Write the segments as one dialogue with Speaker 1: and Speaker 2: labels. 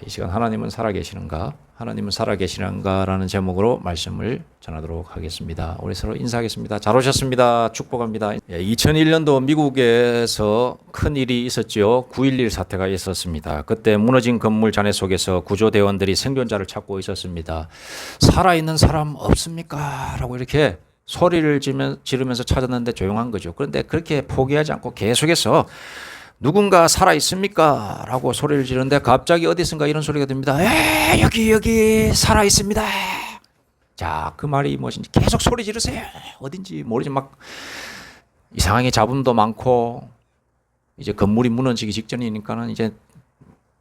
Speaker 1: 이 시간 하나님은 살아계시는가? 하나님은 살아계시는가라는 제목으로 말씀을 전하도록 하겠습니다. 우리 서로 인사하겠습니다. 잘 오셨습니다. 축복합니다. 2001년도 미국에서 큰 일이 있었죠. 9.11 사태가 있었습니다. 그때 무너진 건물 잔해 속에서 구조대원들이 생존자를 찾고 있었습니다. 살아있는 사람 없습니까? 라고 이렇게 소리를 지르면서 찾았는데 조용한 거죠. 그런데 그렇게 포기하지 않고 계속해서 누군가 살아있습니까? 라고 소리를 지르는데 갑자기 어디선가 이런 소리가 듭니다. 여기 살아있습니다. 자, 그 말이 무엇인지 계속 소리 지르세요. 어딘지 모르지 막 이상하게 잡음도 많고 이제 건물이 무너지기 직전이니까는 이제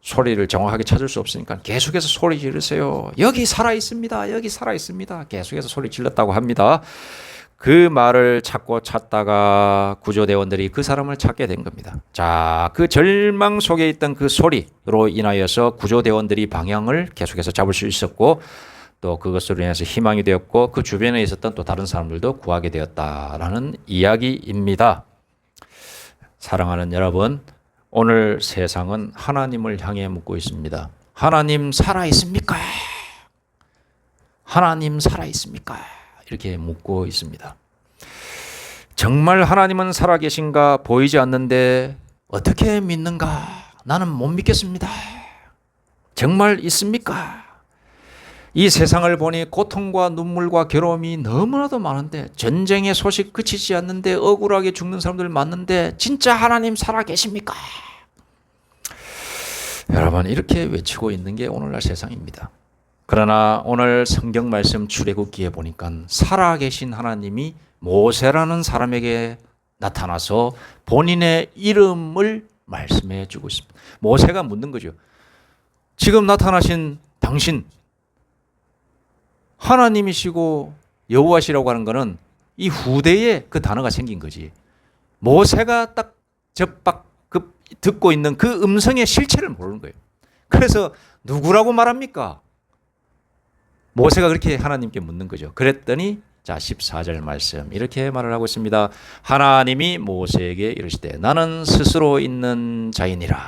Speaker 1: 소리를 정확하게 찾을 수 없으니까 계속해서 소리 지르세요. 여기 살아있습니다. 여기 살아있습니다. 계속해서 소리 질렀다고 합니다. 그 말을 찾다가 구조대원들이 그 사람을 찾게 된 겁니다. 자, 그 절망 속에 있던 그 소리로 인하여서 구조대원들이 방향을 계속해서 잡을 수 있었고 또 그것으로 인해서 희망이 되었고 그 주변에 있었던 또 다른 사람들도 구하게 되었다라는 이야기입니다. 사랑하는 여러분, 오늘 세상은 하나님을 향해 묻고 있습니다. 하나님 살아있습니까? 하나님 살아있습니까? 이렇게 묻고 있습니다. 정말 하나님은 살아계신가 보이지 않는데 어떻게 믿는가? 나는 못 믿겠습니다. 정말 있습니까? 이 세상을 보니 고통과 눈물과 괴로움이 너무나도 많은데 전쟁의 소식 그치지 않는데 억울하게 죽는 사람들 많은데 진짜 하나님 살아계십니까? 여러분 이렇게 외치고 있는 게 오늘날 세상입니다. 그러나 오늘 성경 말씀 출애굽기에 보니까 살아계신 하나님이 모세라는 사람에게 나타나서 본인의 이름을 말씀해 주고 있습니다. 모세가 묻는 거죠. 지금 나타나신 당신 하나님이시고 여호와시라고 하는 것은 이 후대에 그 단어가 생긴 거지. 모세가 딱 듣고 있는 그 음성의 실체를 모르는 거예요. 그래서 누구라고 말합니까? 모세가 그렇게 하나님께 묻는 거죠. 그랬더니 자 14절 말씀 이렇게 말을 하고 있습니다. 하나님이 모세에게 이르시되 나는 스스로 있는 자이니라.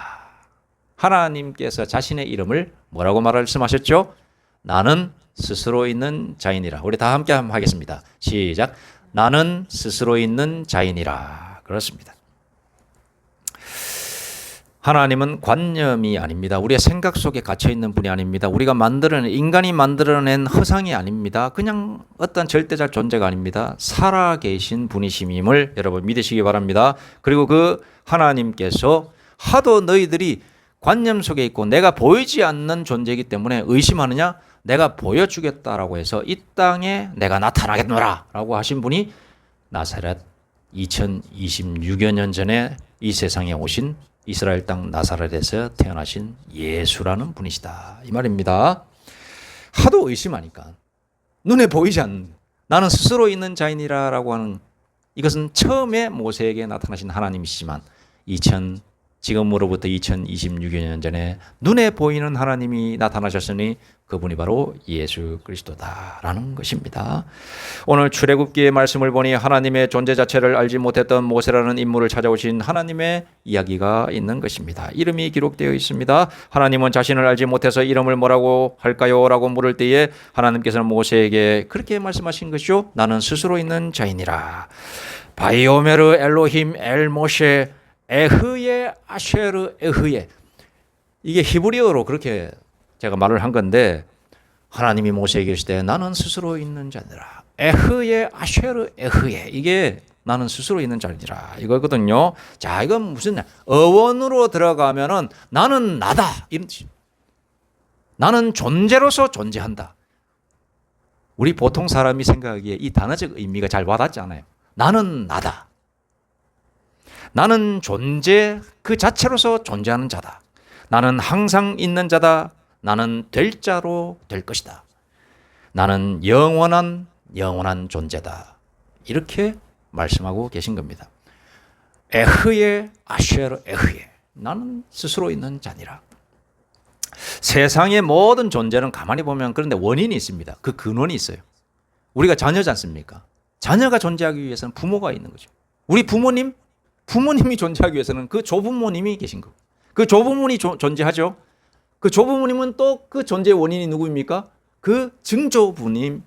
Speaker 1: 하나님께서 자신의 이름을 뭐라고 말씀하셨죠? 나는 스스로 있는 자이니라. 우리 다 함께 한번 하겠습니다. 시작. 나는 스스로 있는 자이니라. 그렇습니다. 하나님은 관념이 아닙니다. 우리의 생각 속에 갇혀있는 분이 아닙니다. 우리가 인간이 만들어낸 허상이 아닙니다. 그냥 어떤 절대적 존재가 아닙니다. 살아계신 분이심임을 여러분 믿으시기 바랍니다. 그리고 그 하나님께서 하도 너희들이 관념 속에 있고 내가 보이지 않는 존재이기 때문에 의심하느냐? 내가 보여주겠다라고 해서 이 땅에 내가 나타나겠노라 라고 하신 분이 나사렛 2026여 년 전에 이 세상에 오신 이스라엘 땅 나사렛에서 태어나신 예수라는 분이시다. 이 말입니다. 하도 의심하니까 눈에 보이지 않는 나는 스스로 있는 자이니라라고 하는 이것은 처음에 모세에게 나타나신 하나님이시지만 지금으로부터 2026여 년 전에 눈에 보이는 하나님이 나타나셨으니 그분이 바로 예수 그리스도다라는 것입니다. 오늘 출애굽기의 말씀을 보니 하나님의 존재 자체를 알지 못했던 모세라는 인물을 찾아오신 하나님의 이야기가 있는 것입니다. 이름이 기록되어 있습니다. 하나님은 자신을 알지 못해서 이름을 뭐라고 할까요? 라고 물을 때에 하나님께서는 모세에게 그렇게 말씀하신 것이죠. 나는 스스로 있는 자이니라. 바이오메르 엘로힘 엘 모셰 에흐예 아쉐르 에흐예. 이게 히브리어로 그렇게 제가 말을 한 건데 하나님이 모세에게 이르시되 나는 스스로 있는 자니라. 에흐예 아쉐르 에흐예. 이게 나는 스스로 있는 자니라 이거거든요. 자, 이건 무슨 어원으로 들어가면은 나는 나다 이런 뜻이에요. 나는 존재로서 존재한다. 우리 보통 사람이 생각하기에 이 단어적 의미가 잘 와닿지 않아요. 나는 나다. 나는 존재 그 자체로서 존재하는 자다. 나는 항상 있는 자다. 나는 될 자로 될 것이다. 나는 영원한 존재다. 이렇게 말씀하고 계신 겁니다. 에흐예 아쉐르 에흐예. 나는 스스로 있는 자니라. 세상의 모든 존재는 가만히 보면 그런데 원인이 있습니다. 그 근원이 있어요. 우리가 자녀지 않습니까? 자녀가 존재하기 위해서는 부모가 있는 거죠. 우리 부모님이 존재하기 위해서는 그 조부모님이 계신 거고 그 조부모님이 존재하죠. 그 조부모님은 또 그 존재의 원인이 누구입니까? 그 증조부님이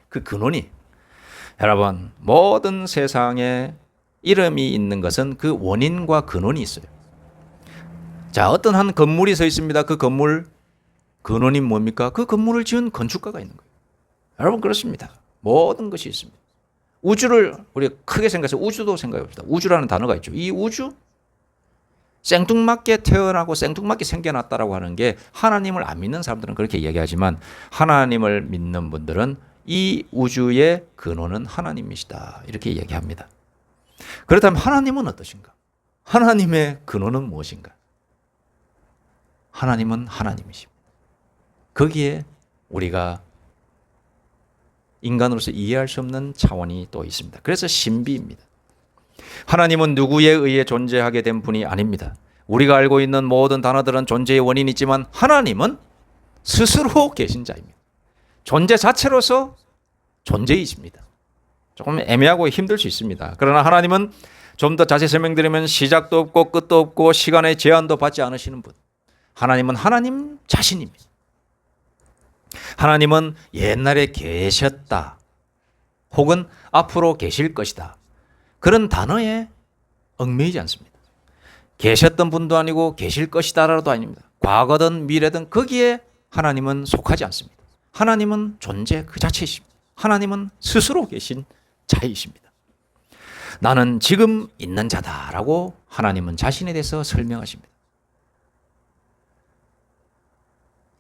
Speaker 1: 그 근원이. 여러분, 모든 세상에 이름이 있는 것은 그 원인과 근원이 있어요. 자, 어떤 한 건물이 서 있습니다. 그 건물 근원이 뭡니까? 그 건물을 지은 건축가가 있는 거예요. 여러분, 그렇습니다. 모든 것이 있습니다. 우주를 우리가 크게 생각해서 우주도 생각해 봅시다. 우주라는 단어가 있죠. 이 우주 생뚱맞게 태어나고 생뚱맞게 생겨났다라고 하는 게, 하나님을 안 믿는 사람들은 그렇게 이야기하지만 하나님을 믿는 분들은 이 우주의 근원은 하나님이시다, 이렇게 얘기합니다. 그렇다면 하나님은 어떠신가? 하나님의 근원은 무엇인가? 하나님은 하나님이십니다. 거기에 우리가 인간으로서 이해할 수 없는 차원이 또 있습니다. 그래서 신비입니다. 하나님은 누구에 의해 존재하게 된 분이 아닙니다. 우리가 알고 있는 모든 단어들은 존재의 원인이 있지만 하나님은 스스로 계신 자입니다. 존재 자체로서 존재이십니다. 조금 애매하고 힘들 수 있습니다. 그러나 하나님은, 좀 더 자세히 설명드리면, 시작도 없고 끝도 없고 시간의 제한도 받지 않으시는 분. 하나님은 하나님 자신입니다. 하나님은 옛날에 계셨다, 혹은 앞으로 계실 것이다, 그런 단어에 얽매이지 않습니다. 계셨던 분도 아니고 계실 것이다라도 아닙니다. 과거든 미래든 거기에 하나님은 속하지 않습니다. 하나님은 존재 그 자체이십니다. 하나님은 스스로 계신 자이십니다. 나는 지금 있는 자다라고 하나님은 자신에 대해서 설명하십니다.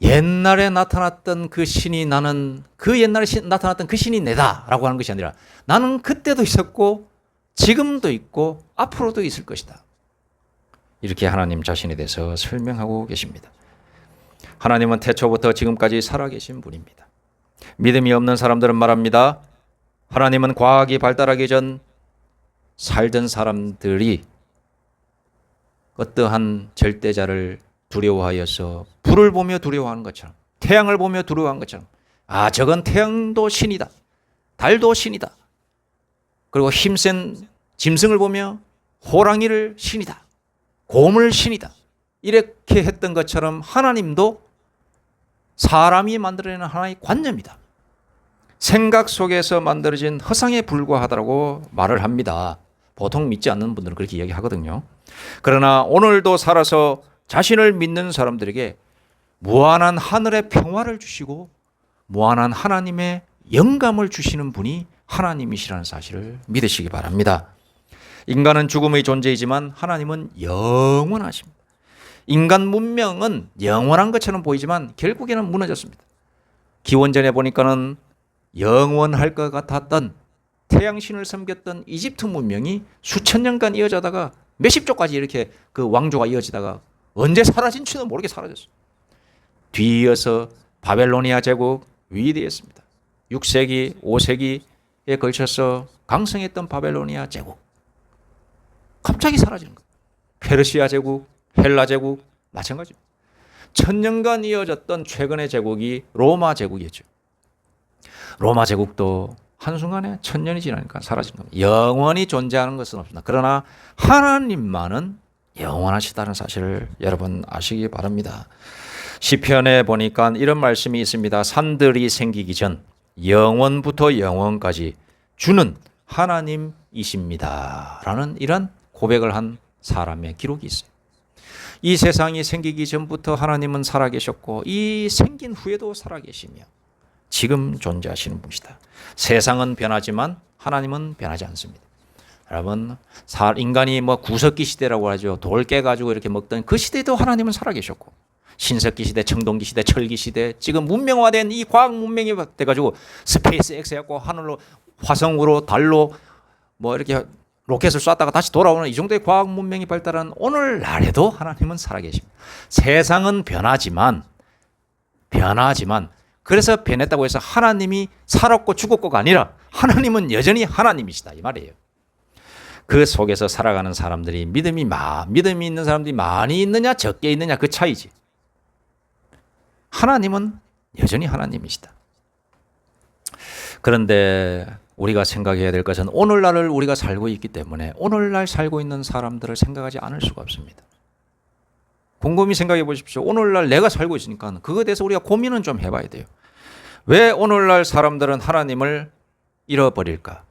Speaker 1: 옛날에 나타났던 그 신이, 나는 그 옛날에 나타났던 그 신이 내다라고 하는 것이 아니라, 나는 그때도 있었고 지금도 있고 앞으로도 있을 것이다, 이렇게 하나님 자신에 대해서 설명하고 계십니다. 하나님은 태초부터 지금까지 살아계신 분입니다. 믿음이 없는 사람들은 말합니다. 하나님은 과학이 발달하기 전 살던 사람들이 어떠한 절대자를 두려워하여서 불을 보며 두려워하는 것처럼, 태양을 보며 두려워하는 것처럼, 아, 저건 태양도 신이다, 달도 신이다, 그리고 힘센 짐승을 보며 호랑이를 신이다, 곰을 신이다, 이렇게 했던 것처럼 하나님도 사람이 만들어내는 하나의 관념이다, 생각 속에서 만들어진 허상에 불과하다고 말을 합니다. 보통 믿지 않는 분들은 그렇게 이야기하거든요. 그러나 오늘도 살아서 자신을 믿는 사람들에게 무한한 하늘의 평화를 주시고 무한한 하나님의 영감을 주시는 분이 하나님이시라는 사실을 믿으시기 바랍니다. 인간은 죽음의 존재이지만 하나님은 영원하십니다. 인간 문명은 영원한 것처럼 보이지만 결국에는 무너졌습니다. 기원전에 보니까는 영원할 것 같았던, 태양신을 섬겼던 이집트 문명이 수천 년간 이어지다가 몇십 조까지 이렇게 그 왕조가 이어지다가 언제 사라진지도 모르게 사라졌어요. 뒤이어서 바벨로니아 제국 위대했습니다. 6세기, 5세기에 걸쳐서 강성했던 바벨로니아 제국 갑자기 사라지는 거예요. 페르시아 제국, 헬라 제국 마찬가지입니다. 천년간 이어졌던 최근의 제국이 로마 제국이었죠. 로마 제국도 한순간에 천년이 지나니까 사라진 겁니다. 영원히 존재하는 것은 없습니다. 그러나 하나님만은 영원하시다는 사실을 여러분 아시기 바랍니다. 시편에 보니까 이런 말씀이 있습니다. 산들이 생기기 전 영원부터 영원까지 주는 하나님이십니다, 라는 이런 고백을 한 사람의 기록이 있어요. 이 세상이 생기기 전부터 하나님은 살아계셨고 이 생긴 후에도 살아계시며 지금 존재하시는 분이시다. 세상은 변하지만 하나님은 변하지 않습니다. 여러분, 인간이 뭐 구석기 시대라고 하죠. 돌 깨가지고 이렇게 먹던 그 시대에도 하나님은 살아계셨고, 신석기 시대, 청동기 시대, 철기 시대, 지금 문명화된 이 과학 문명이 돼가지고 스페이스 X 해갖고 하늘로, 화성으로, 달로 뭐 이렇게 로켓을 쐈다가 다시 돌아오는 이 정도의 과학 문명이 발달한 오늘날에도 하나님은 살아계십니다. 세상은 변하지만 그래서 변했다고 해서 하나님이 살았고 죽었고가 아니라 하나님은 여전히 하나님이시다, 이 말이에요. 그 속에서 살아가는 사람들이 믿음이 있는 사람들이 많이 있느냐 적게 있느냐 그 차이지. 하나님은 여전히 하나님이시다. 그런데 우리가 생각해야 될 것은 오늘날을 우리가 살고 있기 때문에 오늘날 살고 있는 사람들을 생각하지 않을 수가 없습니다. 곰곰이 생각해 보십시오. 오늘날 내가 살고 있으니까 그거에 대해서 우리가 고민은 좀 해봐야 돼요. 왜 오늘날 사람들은 하나님을 잃어버릴까?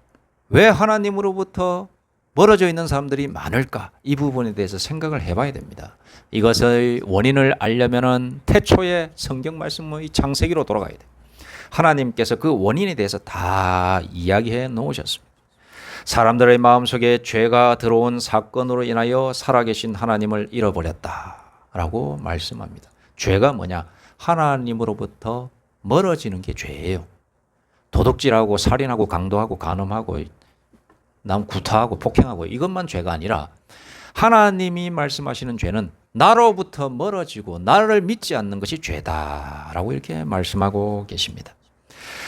Speaker 1: 왜 하나님으로부터 멀어져 있는 사람들이 많을까? 이 부분에 대해서 생각을 해봐야 됩니다. 이것의 원인을 알려면은 태초의 성경 말씀의 창세기로 돌아가야 돼요. 하나님께서 그 원인에 대해서 다 이야기해 놓으셨습니다. 사람들의 마음속에 죄가 들어온 사건으로 인하여 살아계신 하나님을 잃어버렸다라고 말씀합니다. 죄가 뭐냐? 하나님으로부터 멀어지는 게 죄예요. 도둑질하고 살인하고 강도하고 간음하고 남 구타하고 폭행하고 이것만 죄가 아니라 하나님이 말씀하시는 죄는 나로부터 멀어지고 나를 믿지 않는 것이 죄다라고 이렇게 말씀하고 계십니다.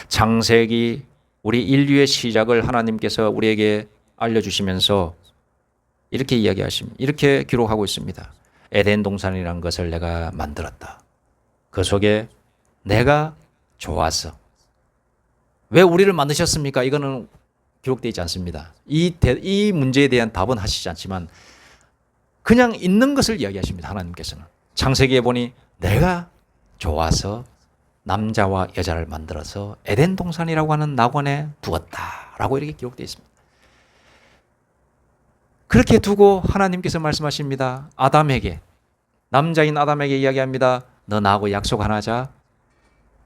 Speaker 1: 창세기 우리 인류의 시작을 하나님께서 우리에게 알려주시면서 이렇게 이야기하십니다. 이렇게 기록하고 있습니다. 에덴 동산이라는 것을 내가 만들었다. 그 속에 내가 좋아서. 왜 우리를 만드셨습니까? 이거는 기록되어 있지 않습니다. 이 문제에 대한 답은 하시지 않지만 그냥 있는 것을 이야기하십니다. 하나님께서는. 창세기에 보니 내가 좋아서 남자와 여자를 만들어서 에덴 동산이라고 하는 낙원에 두었다라고 이렇게 기록되어 있습니다. 그렇게 두고 하나님께서 말씀하십니다. 아담에게, 남자인 아담에게 이야기합니다. 너 나하고 약속 하나 하자.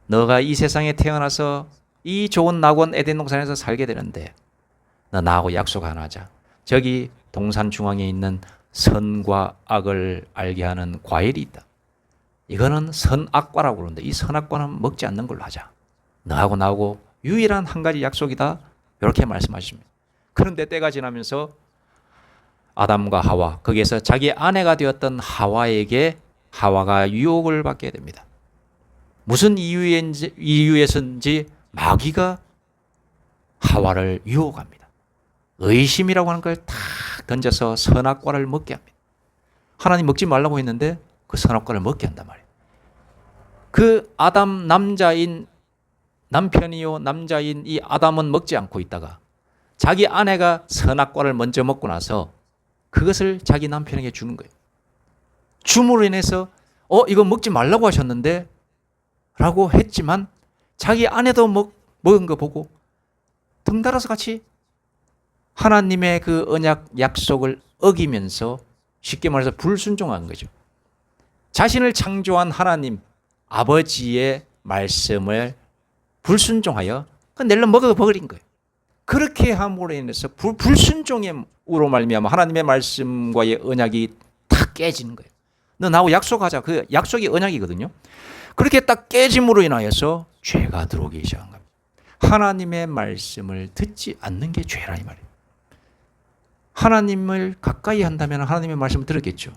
Speaker 1: 너가 이 세상에 태어나서 이 좋은 낙원 에덴 동산에서 살게 되는데 너 나하고 약속 하나 하자. 저기 동산 중앙에 있는 선과 악을 알게 하는 과일이 있다. 이거는 선악과라고 그러는데 이 선악과는 먹지 않는 걸로 하자. 너하고 나하고 유일한 한 가지 약속이다. 이렇게 말씀하십니다. 그런데 때가 지나면서 아담과 하와, 거기에서 자기 아내가 되었던 하와에게 하와가 유혹을 받게 됩니다. 무슨 이유에서인지 마귀가 하와를 유혹합니다. 의심이라고 하는 걸 탁 던져서 선악과를 먹게 합니다. 하나님 먹지 말라고 했는데 그 선악과를 먹게 한단 말이에요. 그 아담 남편이요 남자인 이 아담은 먹지 않고 있다가 자기 아내가 선악과를 먼저 먹고 나서 그것을 자기 남편에게 주는 거예요. 줌으로 인해서 이거 먹지 말라고 하셨는데 라고 했지만 자기 아내도 먹은 거 보고 등달아서 같이 하나님의 그 언약 약속을 어기면서 쉽게 말해서 불순종한 거죠. 자신을 창조한 하나님 아버지의 말씀을 불순종하여 낼로 먹어버린 거예요. 그렇게 함으로 인해서 불순종으로 말미암아 하나님의 말씀과의 언약이 탁 깨지는 거예요. 너 나하고 약속하자. 그 약속이 언약이거든요. 그렇게 딱 깨짐으로 인하여서 죄가 들어오기 시작한 겁니다. 하나님의 말씀을 듣지 않는 게 죄라 이 말이에요. 하나님을 가까이 한다면 하나님의 말씀을 들었겠죠.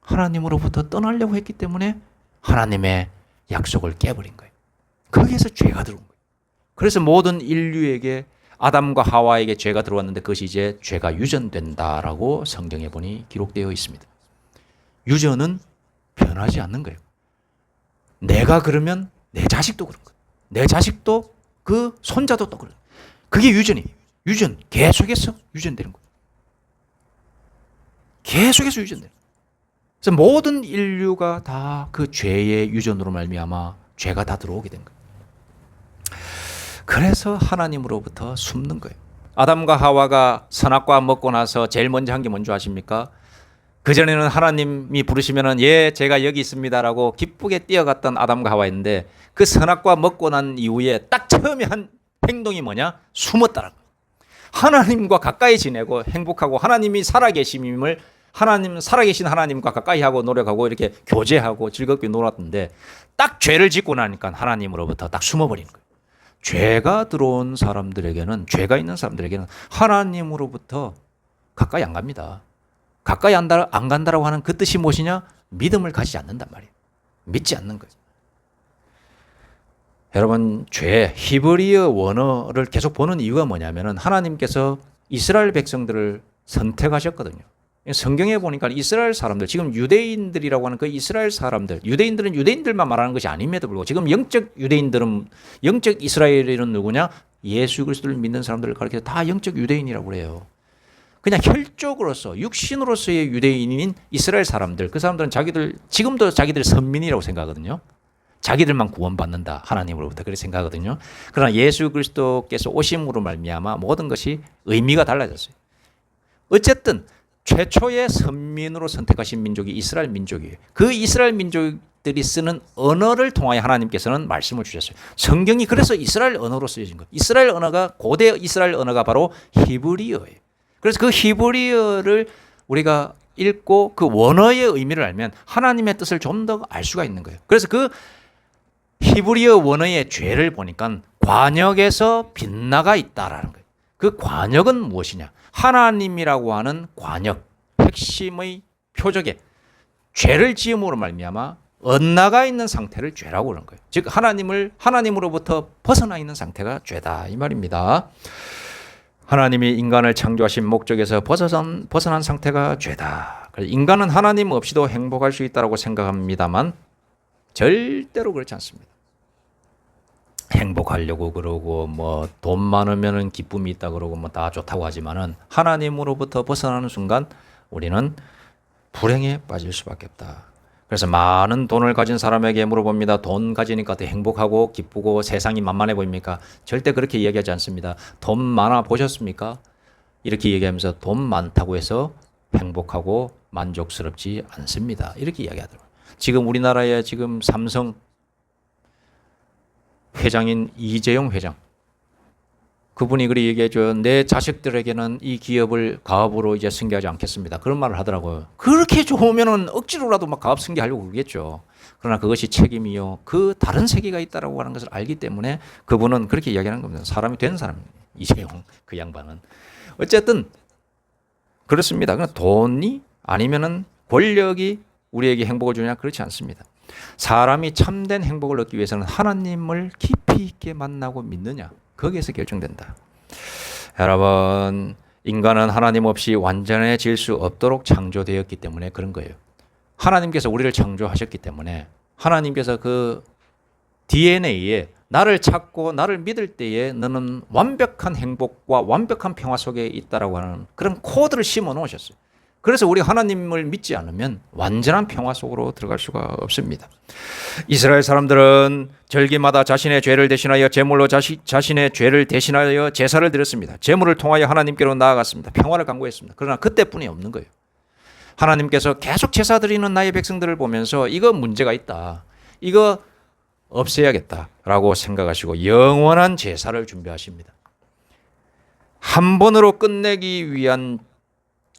Speaker 1: 하나님으로부터 떠나려고 했기 때문에 하나님의 약속을 깨버린 거예요. 거기에서 죄가 들어온 거예요. 그래서 모든 인류에게 아담과 하와에게 죄가 들어왔는데 그것이 이제 죄가 유전된다라고 성경에 보니 기록되어 있습니다. 유전은 변하지 않는 거예요. 내가 그러면 내 자식도 그런 거예요. 내 자식도 그 손자도 또 그래요. 그게 유전이에요. 유전 계속해서 유전되는 거예요. 계속해서 유전돼요. 그래서 모든 인류가 다 그 죄의 유전으로 말미암아 죄가 다 들어오게 된 거예요. 그래서 하나님으로부터 숨는 거예요. 아담과 하와가 선악과 먹고 나서 제일 먼저 한 게 뭔지 아십니까? 그전에는 하나님이 부르시면은 예 제가 여기 있습니다라고 기쁘게 뛰어갔던 아담과 하와였는데 그 선악과 먹고 난 이후에 딱 처음에 한 행동이 뭐냐? 숨었다라는 거예요. 하나님과 가까이 지내고 행복하고 하나님이 살아계심을 살아계신 하나님과 가까이 하고 노력하고 이렇게 교제하고 즐겁게 놀았는데 딱 죄를 짓고 나니까 하나님으로부터 딱 숨어버리는 거예요. 죄가 들어온 사람들에게는 죄가 있는 사람들에게는 하나님으로부터 가까이 안 갑니다. 가까이 안 간다라고 하는 그 뜻이 무엇이냐? 믿음을 가지지 않는단 말이에요. 믿지 않는 거예요. 여러분 죄 히브리어 원어를 계속 보는 이유가 뭐냐면은 하나님께서 이스라엘 백성들을 선택하셨거든요. 성경에 보니까 이스라엘 사람들, 지금 유대인들이라고 하는 그 이스라엘 사람들, 유대인들은 유대인들만 말하는 것이 아님에도 불구하고 지금 영적 유대인들은, 영적 이스라엘인은 누구냐? 예수 그리스도를 믿는 사람들을 가리켜 다 영적 유대인이라고 그래요. 그냥 혈족으로서 육신으로서의 유대인인 이스라엘 사람들, 그 사람들은 지금도 자기들 선민이라고 생각하거든요. 자기들만 구원받는다, 하나님으로부터 그렇게 생각하거든요. 그러나 예수 그리스도께서 오심으로 말미암아 모든 것이 의미가 달라졌어요. 어쨌든 최초의 선민으로 선택하신 민족이 이스라엘 민족이에요. 그 이스라엘 민족들이 쓰는 언어를 통하여 하나님께서는 말씀을 주셨어요. 성경이 그래서 이스라엘 언어로 쓰여진 거예요. 이스라엘 언어가, 고대 이스라엘 언어가 바로 히브리어예요. 그래서 그 히브리어를 우리가 읽고 그 원어의 의미를 알면 하나님의 뜻을 좀 더 알 수가 있는 거예요. 그래서 그 히브리어 원어의 죄를 보니까 관역에서 빗나가 있다라는 거예요. 그 관역은 무엇이냐? 하나님이라고 하는 관역, 핵심의 표적에 죄를 지음으로 말미암아 엇나가 있는 상태를 죄라고 그러는 거예요. 즉 하나님으로부터 벗어나 있는 상태가 죄다 이 말입니다. 하나님이 인간을 창조하신 목적에서 벗어난 상태가 죄다. 인간은 하나님 없이도 행복할 수 있다고 생각합니다만 절대로 그렇지 않습니다. 행복하려고 그러고 뭐 돈 많으면은 기쁨이 있다 그러고 뭐 다 좋다고 하지만은 하나님으로부터 벗어나는 순간 우리는 불행에 빠질 수밖에 없다. 그래서 많은 돈을 가진 사람에게 물어봅니다. 돈 가지니까 더 행복하고 기쁘고 세상이 만만해 보입니까? 절대 그렇게 이야기하지 않습니다. 돈 많아 보셨습니까? 이렇게 얘기하면서 돈 많다고 해서 행복하고 만족스럽지 않습니다. 이렇게 이야기하더라고요. 지금 우리나라에 지금 삼성 회장인 이재용 회장, 그분이 그렇게 얘기해줘요. 내 자식들에게는 이 기업을 가업으로 이제 승계하지 않겠습니다. 그런 말을 하더라고요. 그렇게 좋으면은 억지로라도 막 가업 승계하려고 그러겠죠. 그러나 그것이 책임이요, 그 다른 세계가 있다라고 하는 것을 알기 때문에 그분은 그렇게 이야기하는 겁니다. 사람이 된 사람입니다. 이재용 그 양반은. 어쨌든 그렇습니다. 그냥 돈이 아니면은 권력이 우리에게 행복을 주냐? 그렇지 않습니다. 사람이 참된 행복을 얻기 위해서는 하나님을 깊이 있게 만나고 믿느냐? 거기에서 결정된다. 여러분, 인간은 하나님 없이 완전해질 수 없도록 창조되었기 때문에 그런 거예요. 하나님께서 우리를 창조하셨기 때문에 하나님께서 그 DNA에 나를 찾고 나를 믿을 때에 너는 완벽한 행복과 완벽한 평화 속에 있다라고 하는 그런 코드를 심어 놓으셨어요. 그래서 우리 하나님을 믿지 않으면 완전한 평화 속으로 들어갈 수가 없습니다. 이스라엘 사람들은 절기마다 자신의 죄를 대신하여 제물로 자신의 죄를 대신하여 제사를 드렸습니다. 제물을 통하여 하나님께로 나아갔습니다. 평화를 강구했습니다. 그러나 그때뿐이 없는 거예요. 하나님께서 계속 제사 드리는 나의 백성들을 보면서 이거 문제가 있다, 이거 없애야겠다라고 생각하시고 영원한 제사를 준비하십니다. 한 번으로 끝내기 위한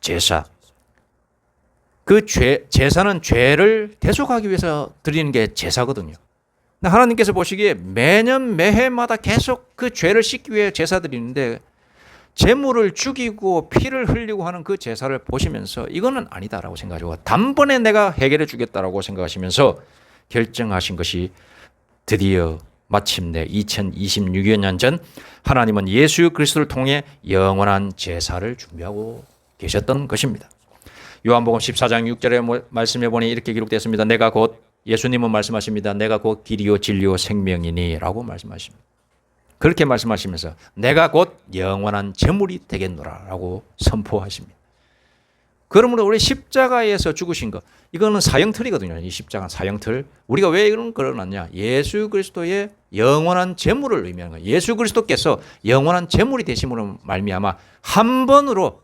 Speaker 1: 제사, 그 제사는 죄를 대속하기 위해서 드리는 게 제사거든요. 근데 하나님께서 보시기에 매년 매해마다 계속 그 죄를 씻기 위해 제사 드리는데 제물을 죽이고 피를 흘리고 하는 그 제사를 보시면서 이거는 아니다라고 생각하시고 단번에 내가 해결해 주겠다라고 생각하시면서 결정하신 것이 드디어 마침내 2026여 년 전 하나님은 예수 그리스도를 통해 영원한 제사를 준비하고 계셨던 것입니다. 요한복음 14장 6절의 말씀에 보니 이렇게 기록되었습니다. 내가 곧, 예수님은 말씀하십니다. 내가 곧 길이요 진리요 생명이니 라고 말씀하십니다. 그렇게 말씀하시면서 내가 곧 영원한 제물이 되겠노라 라고 선포하십니다. 그러므로 우리 십자가에서 죽으신 것, 이거는 사형틀이거든요. 이 십자가는 사형틀. 우리가 왜 이런 걸 걸어놨냐? 예수 그리스도의 영원한 제물을 의미하는 거예요. 예수 그리스도께서 영원한 제물이 되심으로 말미암아 한 번으로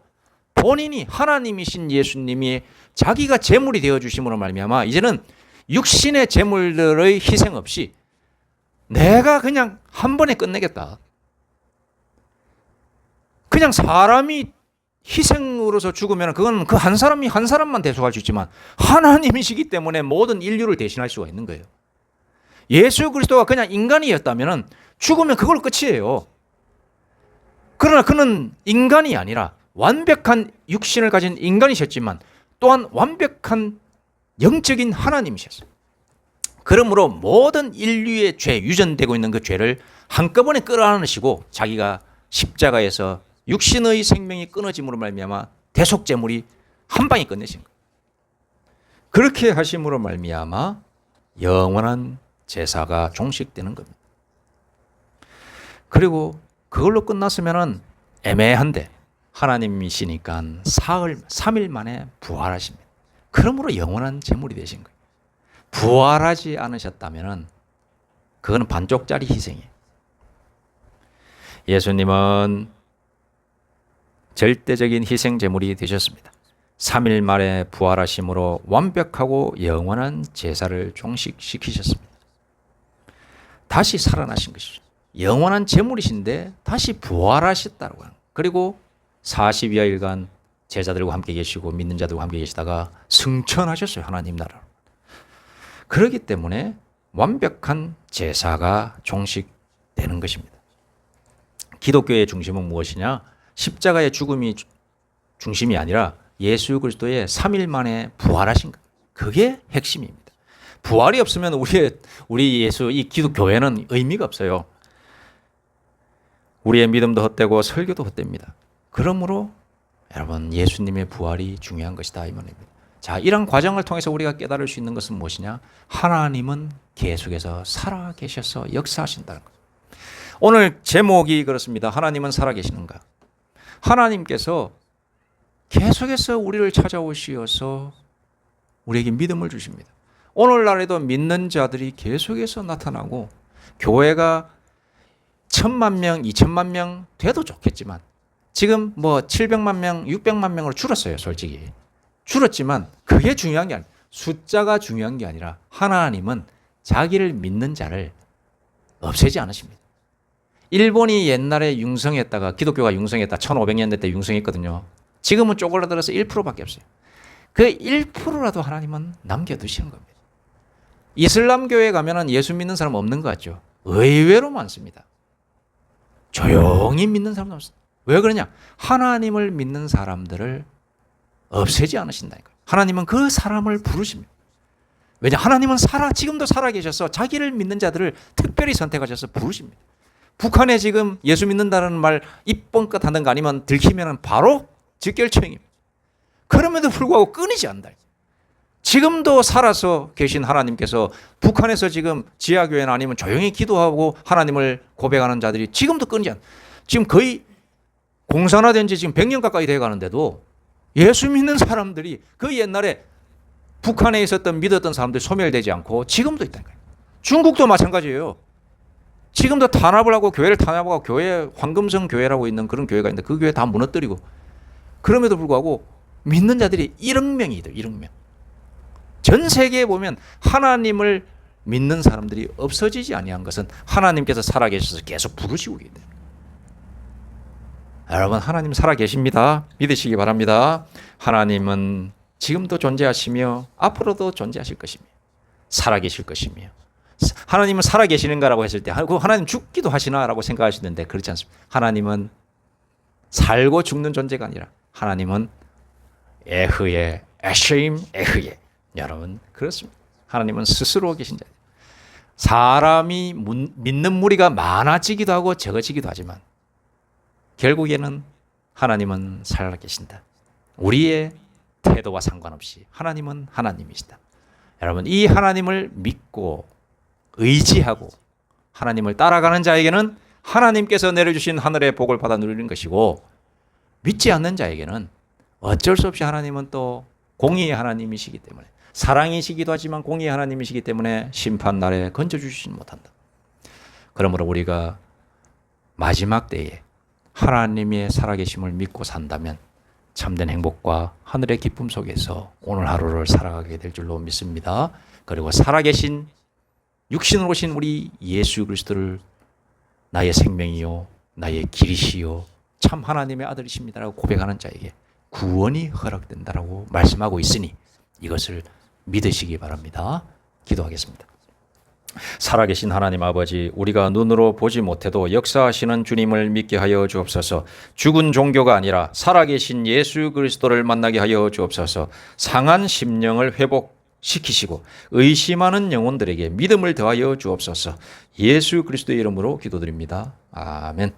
Speaker 1: 본인이, 하나님이신 예수님이 자기가 제물이 되어주심으로 말미암아 이제는 육신의 제물들의 희생 없이 내가 그냥 한 번에 끝내겠다. 그냥 사람이 희생으로서 죽으면 그건 그 한 사람만 대속할 수 있지만 하나님이시기 때문에 모든 인류를 대신할 수가 있는 거예요. 예수 그리스도가 그냥 인간이었다면 죽으면 그걸로 끝이에요. 그러나 그는 인간이 아니라 완벽한 육신을 가진 인간이셨지만 또한 완벽한 영적인 하나님이셨어요. 그러므로 모든 인류의 죄, 유전되고 있는 그 죄를 한꺼번에 끌어안으시고 자기가 십자가에서 육신의 생명이 끊어짐으로 말미암아 대속제물이 한 방에 끝내신 거예요. 그렇게 하심으로 말미암아 영원한 제사가 종식되는 겁니다. 그리고 그걸로 끝났으면은 애매한데 하나님이시니까 3일 만에 부활하십니다. 그러므로 영원한 제물이 되신 거예요. 부활하지 않으셨다면 그거는 반쪽짜리 희생이에요. 예수님은 절대적인 희생 제물이 되셨습니다. 3일 만에 부활하심으로 완벽하고 영원한 제사를 종식시키셨습니다. 다시 살아나신 것이죠. 영원한 제물이신데 다시 부활하셨다고 하는 거예요. 그리고 40여일간 제자들과 함께 계시고 믿는 자들과 함께 계시다가 승천하셨어요. 하나님 나라로. 그렇기 때문에 완벽한 제사가 종식되는 것입니다. 기독교의 중심은 무엇이냐? 십자가의 죽음이 중심이 아니라 예수 그리스도의 3일 만에 부활하신 것. 그게 핵심입니다. 부활이 없으면 우리 예수 이 기독교회는 의미가 없어요. 우리의 믿음도 헛되고 설교도 헛됩니다. 그러므로 여러분 예수님의 부활이 중요한 것이다 이 말입니다. 자, 이런 과정을 통해서 우리가 깨달을 수 있는 것은 무엇이냐? 하나님은 계속해서 살아 계셔서 역사하신다는 것. 오늘 제목이 그렇습니다. 하나님은 살아 계시는가? 하나님께서 계속해서 우리를 찾아오시어서 우리에게 믿음을 주십니다. 오늘날에도 믿는 자들이 계속해서 나타나고 교회가 1,000만 명, 2,000만 명 돼도 좋겠지만 지금 뭐 700만 명, 600만 명으로 줄었어요. 솔직히. 줄었지만 그게 중요한 게 아니에요. 숫자가 중요한 게 아니라 하나님은 자기를 믿는 자를 없애지 않으십니다. 일본이 옛날에 융성했다가 기독교가 융성했다. 1500년대 때 융성했거든요. 지금은 쪼그라들어서 1%밖에 없어요. 그 1%라도 하나님은 남겨두시는 겁니다. 이슬람 교회에 가면은 예수 믿는 사람 없는 것 같죠? 의외로 많습니다. 조용히 믿는 사람도 없습니다. 왜 그러냐? 하나님을 믿는 사람들을 없애지 않으신다니까요. 하나님은 그 사람을 부르십니다. 왜냐? 하나님은 지금도 살아 계셔서 자기를 믿는 자들을 특별히 선택하셔서 부르십니다. 북한에 지금 예수 믿는다는 말 입번껏 하는 거 아니면 들키면 바로 직결처형입니다. 그럼에도 불구하고 끊이지 않는다. 지금도 살아서 계신 하나님께서 북한에서 지금 지하교회나 아니면 조용히 기도하고 하나님을 고백하는 자들이 지금도 끊이지 않는다. 지금 거의 공산화된 지 지금 100년 가까이 돼 가는데도 예수 믿는 사람들이 그 옛날에 북한에 있었던 믿었던 사람들이 소멸되지 않고 지금도 있다니까요. 중국도 마찬가지예요. 지금도 탄압을 하고 교회를 탄압하고 교회 황금성 교회라고 있는 그런 교회가 있는데 그 교회 다 무너뜨리고 그럼에도 불구하고 믿는 자들이 1억 명이 돼요. 1억 명. 전 세계에 보면 하나님을 믿는 사람들이 없어지지 아니한 것은 하나님께서 살아계셔서 계속 부르시고 계세요. 여러분 하나님 살아계십니다. 믿으시기 바랍니다. 하나님은 지금도 존재하시며 앞으로도 존재하실 것이며 살아계실 것이며 하나님은 살아계시는가라고 했을 때 하나님 죽기도 하시나라고 생각하시는데 그렇지 않습니다. 하나님은 살고 죽는 존재가 아니라 하나님은 에흐예, 에쉐임, 에흐예. 여러분 그렇습니다. 하나님은 스스로 계신 자예요. 사람이 믿는 무리가 많아지기도 하고 적어지기도 하지만 결국에는 하나님은 살아계신다. 우리의 태도와 상관없이 하나님은 하나님이시다. 여러분 이 하나님을 믿고 의지하고 하나님을 따라가는 자에게는 하나님께서 내려주신 하늘의 복을 받아 누리는 것이고 믿지 않는 자에게는 어쩔 수 없이 하나님은 또 공의의 하나님이시기 때문에 사랑이시기도 하지만 공의의 하나님이시기 때문에 심판날에 건져주시지 못한다. 그러므로 우리가 마지막 때에 하나님의 살아계심을 믿고 산다면 참된 행복과 하늘의 기쁨 속에서 오늘 하루를 살아가게 될 줄로 믿습니다. 그리고 살아계신 육신으로 오신 우리 예수 그리스도를 나의 생명이요 나의 길이시요 참 하나님의 아들이십니다라고 고백하는 자에게 구원이 허락된다라고 말씀하고 있으니 이것을 믿으시기 바랍니다. 기도하겠습니다. 살아계신 하나님 아버지, 우리가 눈으로 보지 못해도 역사하시는 주님을 믿게 하여 주옵소서. 죽은 종교가 아니라 살아계신 예수 그리스도를 만나게 하여 주옵소서. 상한 심령을 회복시키시고 의심하는 영혼들에게 믿음을 더하여 주옵소서. 예수 그리스도의 이름으로 기도드립니다. 아멘.